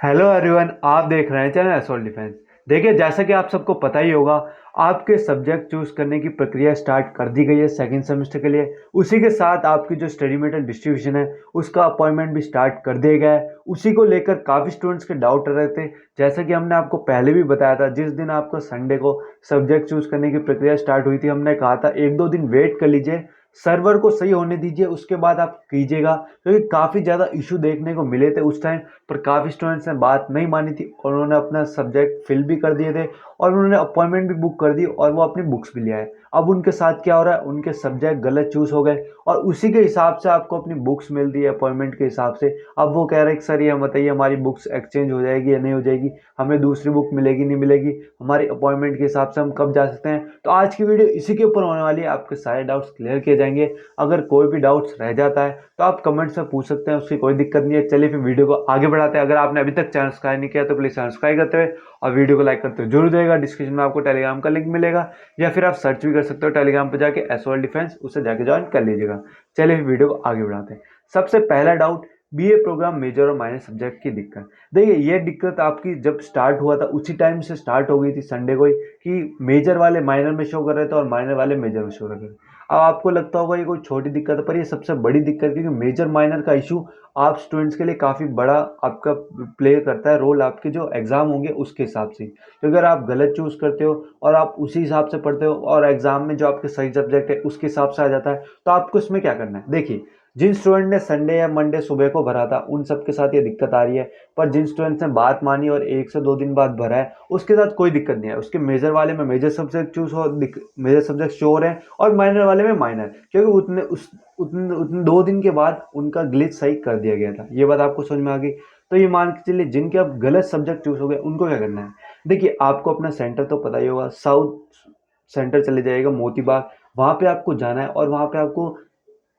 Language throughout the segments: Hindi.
हेलो एवरीवन, आप देख रहे हैं चैनल असोल्ट डिफेंस। देखिए, जैसा कि आप सबको पता ही होगा, आपके सब्जेक्ट चूज करने की प्रक्रिया स्टार्ट कर दी गई है सेकंड सेमेस्टर के लिए। उसी के साथ आपकी जो स्टडी मेटेरियल डिस्ट्रीब्यूशन है उसका अपॉइंटमेंट भी स्टार्ट कर दिया गया है। उसी को लेकर काफ़ी स्टूडेंट्स के डाउट रह रहे थे। जैसा कि हमने आपको पहले भी बताया था, जिस दिन आपको संडे को सब्जेक्ट चूज करने की प्रक्रिया स्टार्ट हुई थी, हमने कहा था एक दो दिन वेट कर लीजिए, सर्वर को सही होने दीजिए, उसके बाद आप कीजिएगा। क्योंकि काफ़ी ज़्यादा इशू देखने को मिले थे उस टाइम, पर काफ़ी स्टूडेंट्स ने बात नहीं मानी थी और उन्होंने अपना सब्जेक्ट फिल भी कर दिए थे और उन्होंने अपॉइंटमेंट भी बुक कर दी और वो अपनी बुक्स भी ले आए। अब उनके साथ क्या हो रहा है, उनके सब्जेक्ट गलत चूज हो गए और उसी के हिसाब से आपको अपनी बुक्स मिल रही है अपॉइंटमेंट के हिसाब से। अब वो कह रहे हैं कि सर ये बताइए हमारी बुक्स एक्सचेंज हो जाएगी या नहीं हो जाएगी, हमें दूसरी बुक मिलेगी नहीं मिलेगी, हमारी अपॉइंटमेंट के हिसाब से हम कब जा सकते हैं। तो आज की वीडियो इसी के ऊपर होने वाली है, आपके सारे डाउट्स क्लियर किए जाएंगे। अगर कोई भी डाउट्स रह जाता है तो आप कमेंट्स में पूछ सकते हैं, उसकी कोई दिक्कत नहीं है। चलिए फिर वीडियो को आगे बढ़ाते हैं। अगर आपने अभी तक चैनल सब्सक्राइब नहीं किया तो प्लीज सब्सक्राइब करते हुए और वीडियो को लाइक करते हुए जरूर देगा। डिस्क्रिप्शन में आपको टेलीग्राम का लिंक मिलेगा या फिर आप सर्च भी कर सकते हो टेलीग्राम पर जाके एसओएल डिफेंस, उसे जाके ज्वाइन कर लीजिएगा। चलिए फिर वीडियो को आगे बढ़ाते हैं। सबसे पहला डाउट, बीए प्रोग्राम मेजर और माइनर सब्जेक्ट की दिक्कत। देखिए, ये दिक्कत आपकी जब स्टार्ट हुआ था उसी टाइम से स्टार्ट हो गई थी संडे को ही, कि मेजर वाले माइनर में शो कर रहे थे और माइनर वाले मेजर में शो कर रहे थे। अब आपको लगता होगा ये कोई छोटी दिक्कत है, पर ये सबसे बड़ी दिक्कत है, क्योंकि मेजर माइनर का इशू आप स्टूडेंट्स के लिए काफ़ी बड़ा आपका प्ले करता है रोल, आपके जो एग्ज़ाम होंगे उसके हिसाब से। तो अगर आप गलत चूज़ करते हो और आप उसी हिसाब से पढ़ते हो और एग्ज़ाम में जो आपके सही सब्जेक्ट है उसके हिसाब से आ जाता है, तो आपको इसमें क्या करना है। देखिए, जिन स्टूडेंट ने संडे या मंडे सुबह को भरा था उन सबके साथ ये दिक्कत आ रही है, पर जिन स्टूडेंट्स ने बात मानी और 1 से 2 दिन बाद भरा है उसके साथ कोई दिक्कत नहीं है। उसके मेजर वाले में मेजर सब्जेक्ट चूज हो, मेजर सब्जेक्ट शो हो रहे हैं और माइनर वाले में माइनर, क्योंकि उतने 2 दिन के बाद उनका ग्लिच सही कर दिया गया था। ये बात आपको समझ में आ गई। तो ये मान के चलिए जिनके अब गलत सब्जेक्ट चूज हो गए उनको क्या करना है। देखिए, आपको अपना सेंटर तो पता ही होगा, साउथ सेंटर चले जाइएगा मोती बाग। वहाँ पे आपको जाना है और वहाँ पे आपको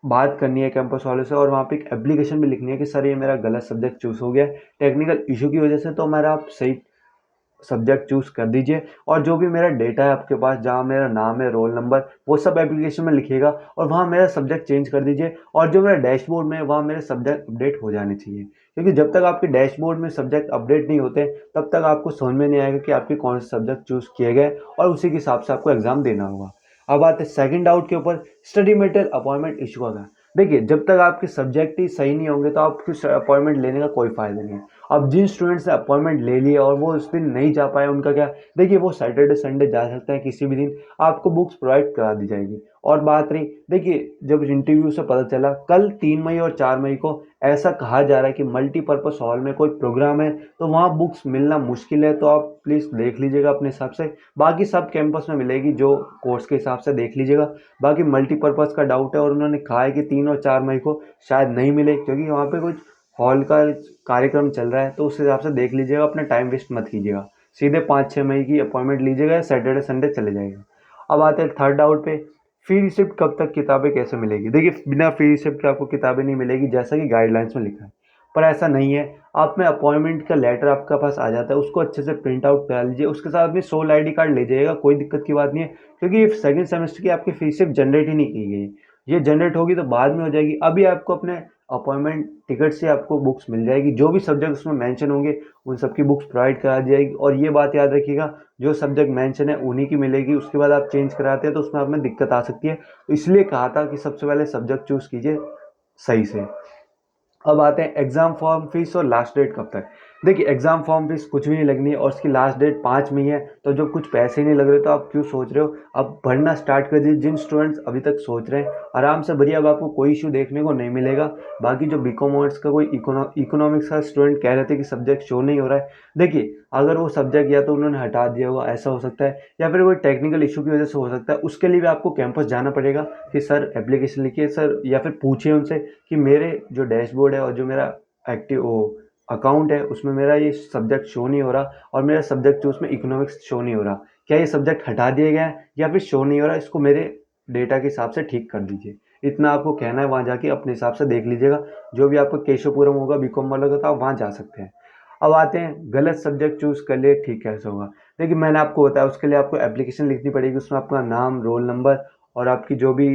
बात करनी है कैंपस वालों से और वहाँ पे एक एप्लीकेशन भी लिखनी है कि सर ये मेरा गलत सब्जेक्ट चूज हो गया टेक्निकल इशू की वजह से, तो मेरा आप सही सब्जेक्ट चूज कर दीजिए। और जो भी मेरा डेटा है आपके पास, जहाँ मेरा नाम है, रोल नंबर, वो सब एप्लीकेशन में लिखिएगा और वहाँ मेरा सब्जेक्ट चेंज कर दीजिए। और जो मेरा डैशबोर्ड में है वहाँ मेरे सब्जेक्ट अपडेट हो जाने चाहिए, क्योंकि जब तक आपके डैशबोर्ड में सब्जेक्ट अपडेट नहीं होते तब तक आपको समझ में नहीं आएगा कि आपके कौन से सब्जेक्ट चूज किए गए और उसी के हिसाब से आपको एग्जाम देना होगा। अब आते हैं सेकंड डाउट के ऊपर, स्टडी मटेरियल अपॉइंटमेंट इशू का। देखिए, जब तक आपके सब्जेक्ट ही सही नहीं होंगे तो आपकी अपॉइंटमेंट लेने का कोई फायदा नहीं है। अब जिन स्टूडेंट्स ने अपॉइंटमेंट ले ली और वो उस दिन नहीं जा पाए, उनका क्या। देखिए, वो सैटरडे संडे जा सकते हैं, किसी भी दिन आपको बुक्स प्रोवाइड करा दी जाएगी। और बात रही, देखिए जब इंटरव्यू से पता चला कल 3 मई और 4 मई को ऐसा कहा जा रहा है कि मल्टीपर्पज हॉल में कोई प्रोग्राम है, तो वहाँ बुक्स मिलना मुश्किल है। तो आप प्लीज़ देख लीजिएगा अपने हिसाब से, बाकी सब कैंपस में मिलेगी, जो कोर्स के हिसाब से देख लीजिएगा। बाकी मल्टीपर्पज़ का डाउट है और उन्होंने कहा है कि 3 और 4 मई को शायद नहीं मिले, क्योंकि वहाँ पे कुछ हॉल का कार्यक्रम चल रहा है। तो उस हिसाब से देख लीजिएगा, अपना टाइम वेस्ट मत कीजिएगा, सीधे 5-6 मई की अपॉइंटमेंट लीजिएगा, सैटरडे संडे चले जाएगा। अब आते हैं थर्ड डाउट पे, फी रिसिप्ट कब तक किताबें कैसे मिलेगी। देखिए, बिना फी रिसिप्ट के आपको किताबें नहीं मिलेगी, जैसा कि गाइडलाइंस में लिखा है, पर ऐसा नहीं है। आप में अपॉइंटमेंट का लेटर आपके पास आ जाता है, उसको अच्छे से प्रिंट आउट करा लीजिए, उसके साथ अपनी सोल आईडी कार्ड ले जाइएगा, कोई दिक्कत की बात नहीं है। क्योंकि सेकंड सेमेस्टर की आपकी फीस सिर्फ जनरेट ही नहीं की गई, ये जनरेट होगी तो बाद में हो जाएगी। अभी आपको अपने अपॉइंटमेंट टिकट से आपको बुक्स मिल जाएगी, जो भी सब्जेक्ट उसमें मेंशन होंगे उन सबकी बुक्स प्रोवाइड करा दी जाएगी। और ये बात याद रखिएगा, जो सब्जेक्ट मेंशन है उन्हीं की मिलेगी, उसके बाद आप चेंज कराते हैं तो उसमें आप में दिक्कत आ सकती है। तो इसलिए कहा था कि सबसे पहले सब्जेक्ट चूज कीजिए सही से। अब आते हैं एग्जाम फॉर्म फीस और लास्ट डेट कब तक। देखिए, एग्जाम फॉर्म फीस कुछ भी नहीं लगनी है और उसकी लास्ट डेट 5 मई है। तो जब कुछ पैसे ही नहीं लग रहे तो आप क्यों सोच रहे हो, अब भरना स्टार्ट कर दीजिए। जिन स्टूडेंट्स अभी तक सोच रहे हैं आराम से भरिए, अब आपको कोई इशू देखने को नहीं मिलेगा। बाकी जो बीकॉम ऑनर्स का कोई इकोनॉमिक्स का स्टूडेंट कह रहे थे कि सब्जेक्ट शो नहीं हो रहा है, देखिए अगर वो सब्जेक्ट या तो उन्होंने हटा दिया होगा, ऐसा हो सकता है, या फिर कोई टेक्निकल इशू की वजह से हो सकता है। उसके लिए भी आपको कैंपस जाना पड़ेगा कि सर एप्लीकेशन लिखिए सर, या फिर पूछिए उनसे कि मेरे जो डैशबोर्ड है और जो मेरा एक्टिव वो अकाउंट है उसमें मेरा ये सब्जेक्ट शो नहीं हो रहा और मेरा सब्जेक्ट जो उसमें इकोनॉमिक्स शो नहीं हो रहा, क्या ये सब्जेक्ट हटा दिए गए हैं या फिर शो नहीं हो रहा, इसको मेरे डेटा के हिसाब से ठीक कर दीजिए। इतना आपको कहना है, वहाँ जाके अपने हिसाब से देख लीजिएगा। जो भी आपको केशवपुरम होगा बीकॉम वाला का, तो आप वहाँ जा सकते हैं। अब आते हैं गलत सब्जेक्ट चूज कर लिए ठीक कैसे होगा। देखिए, मैंने आपको बताया उसके लिए आपको एप्लीकेशन लिखनी पड़ेगी, उसमें आपका नाम, रोल नंबर और आपकी जो भी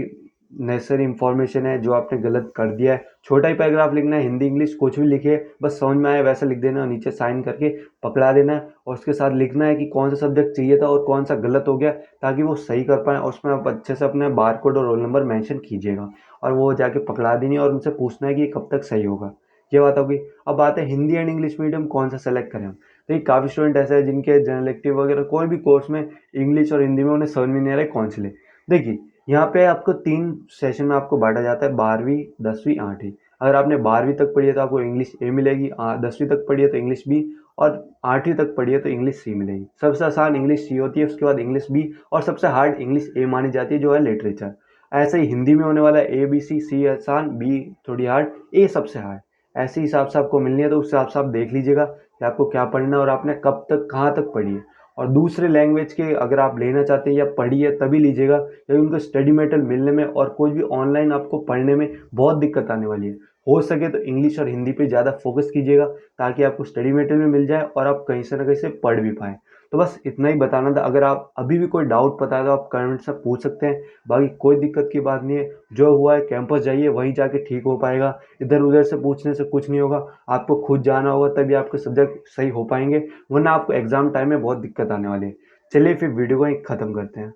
नेसेसरी इन्फॉर्मेशन है जो आपने गलत कर दिया है, छोटा ही पैराग्राफ लिखना है, हिंदी इंग्लिश कुछ भी लिखिए, बस समझ में आए वैसा लिख देना, नीचे साइन करके पकड़ा देना है और उसके साथ लिखना है कि कौन सा सब्जेक्ट चाहिए था और कौन सा गलत हो गया, ताकि वो सही कर पाएँ और उसमें आप अच्छे से अपने बार कोड और रोल नंबर मेंशन कीजिएगा और वो जाके पकड़ा देनी है और उनसे पूछना है कि ये कब तक सही होगा। ये बात होगी। अब बात है हिंदी एंड इंग्लिश मीडियम कौन सा सेलेक्ट करें हम। देखिए काफ़ी स्टूडेंट ऐसे हैं जिनके जनरल इलेक्टिव वगैरह कोई भी कोर्स में इंग्लिश और हिंदी में उन्हें समझ में नहीं आ रहा है कौन से ले। देखिए यहाँ पे आपको 3 सेशन में आपको बाँटा जाता है, 12वीं, 10वीं, 8वीं। अगर आपने 12वीं तक पढ़ी है तो आपको इंग्लिश ए मिलेगी, 10वीं तक पढ़ी है तो इंग्लिश बी और 8वीं तक पढ़ी है तो इंग्लिश सी मिलेगी। सबसे आसान इंग्लिश सी होती है, उसके बाद इंग्लिश बी और सबसे हार्ड इंग्लिश ए मानी जाती है जो है लिटरेचर। ऐसे ही हिंदी में होने वाला है ए, बी, सी आसान, बी थोड़ी हार्ड, ए सबसे हार्ड। ऐसे हिसाब से आपको मिलनी है तो उस हिसाब से आप देख लीजिएगा कि आपको क्या पढ़ना है और आपने कब तक कहाँ तक पढ़ी है। और दूसरे लैंग्वेज के अगर आप लेना चाहते हैं या पढ़िए तभी लीजिएगा जब उनको स्टडी मटेरियल मिलने में और कोई भी ऑनलाइन आपको पढ़ने में बहुत दिक्कत आने वाली है। हो सके तो इंग्लिश और हिंदी पे ज़्यादा फोकस कीजिएगा ताकि आपको स्टडी मटेरियल में मिल जाए और आप कहीं से ना कहीं से पढ़ भी पाएँ। तो बस इतना ही बताना था। अगर आप अभी भी कोई डाउट पता है तो आप कमेंट से पूछ सकते हैं। बाकी कोई दिक्कत की बात नहीं है, जो हुआ है कैंपस जाइए वहीं जाके ठीक हो पाएगा। इधर उधर से पूछने से कुछ नहीं होगा, आपको खुद जाना होगा तभी आपके सब्जेक्ट सही हो पाएंगे, वरना आपको एग्जाम टाइम में बहुत दिक्कत आने वाली है। चलिए फिर वीडियो को यहीं ख़त्म करते हैं।